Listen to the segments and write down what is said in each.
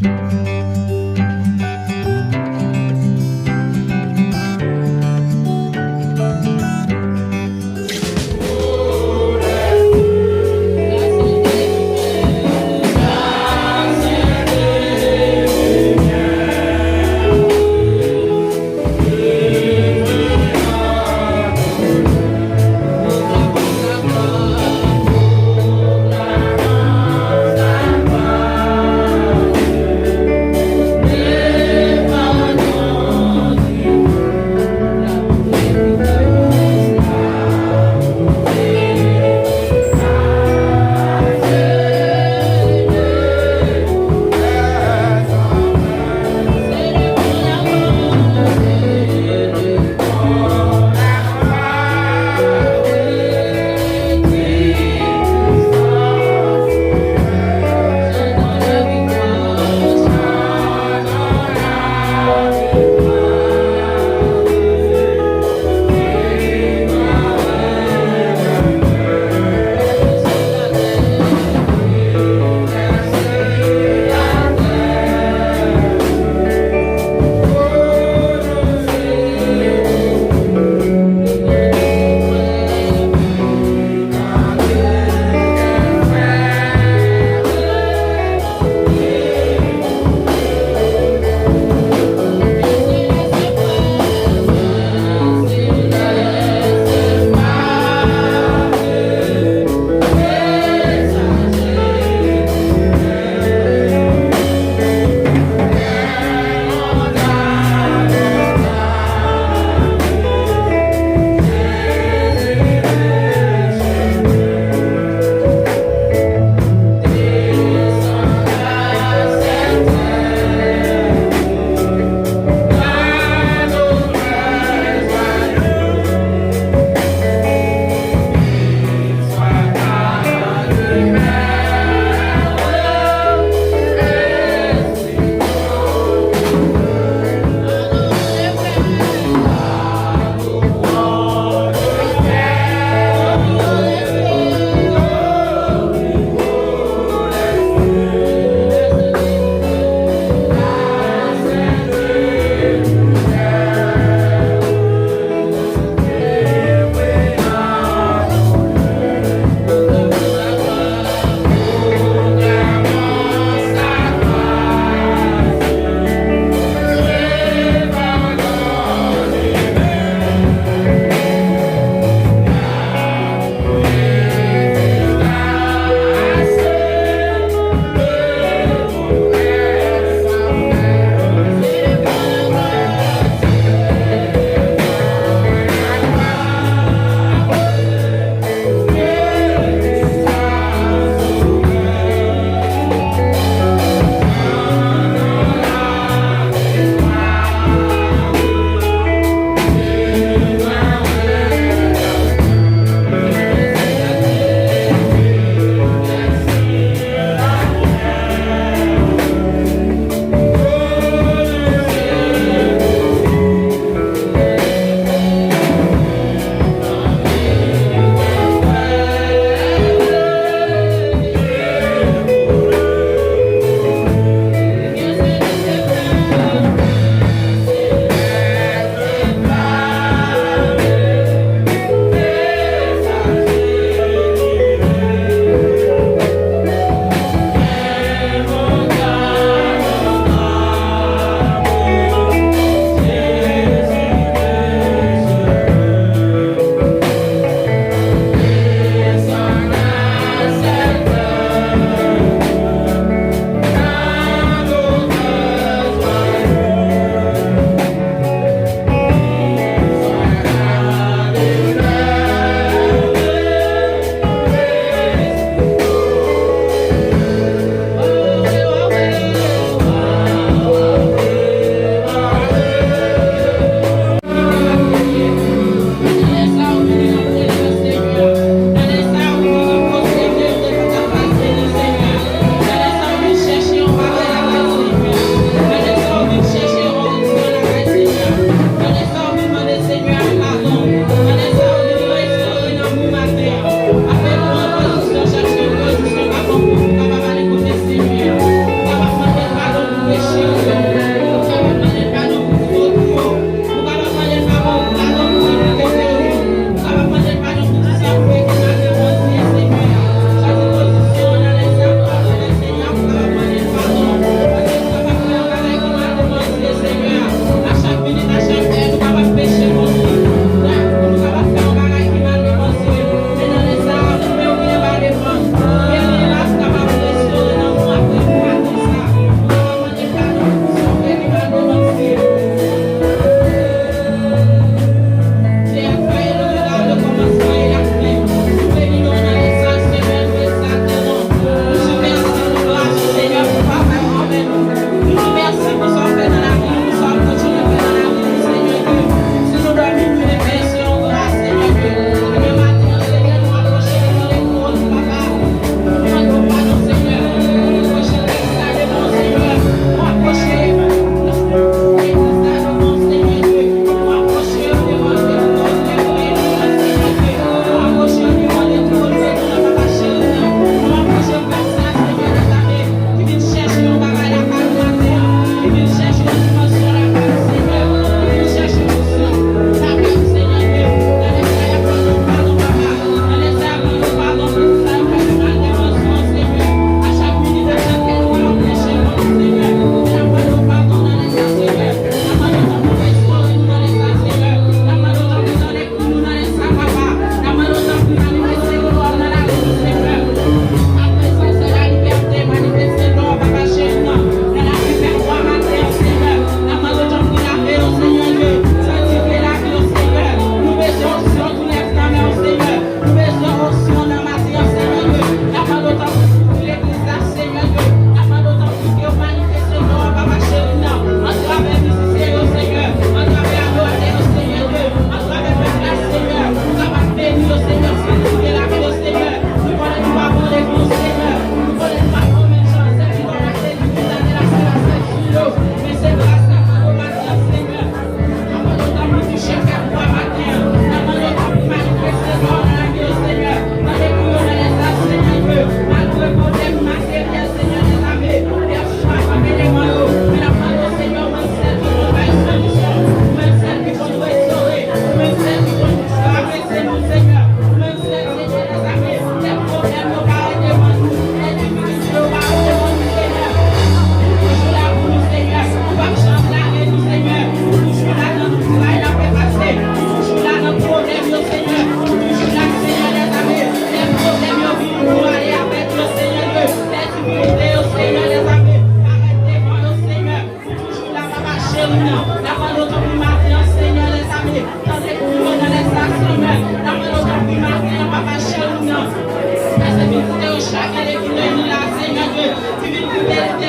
Hãy subscribe cho kênh Ghiền Mì Gõ để không bỏ lỡ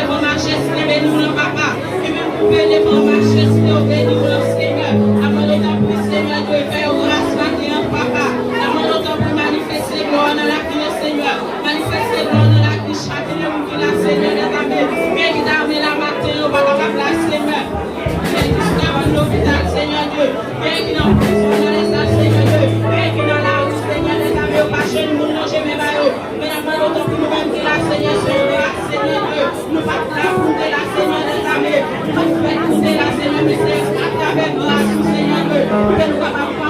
devant ma majesté, bénis-nous, papa. Et même couper devant ma majesté, bénis-nous, Seigneur. Avant de t'appeler, Seigneur, de faire grâce matin, papa. Avant de t'appeler, manifester gloire dans la vie, Seigneur. Manifester gloire dans la vie, chacun de nous qui l'a, Seigneur, dans ta vie. Bien qu'il a amené la matin, on va pas place, Seigneur. Bien qu'il soit dans l'hôpital, Seigneur Dieu. Bien qu'il est en prison dans les salles, Seigneur Dieu. Bien qu'il est dans la rue, Seigneur, les amis, au pas chez nous, non, j'ai mes maillots. Mais avant longtemps que nous-mêmes qui la, Seigneur, Seigneur Dieu. Nous pas la foutre la, Seigneur, les amis. Nous pas la foutre la, Seigneur, mais c'est à travers grâce, Seigneur Dieu. Que nous capables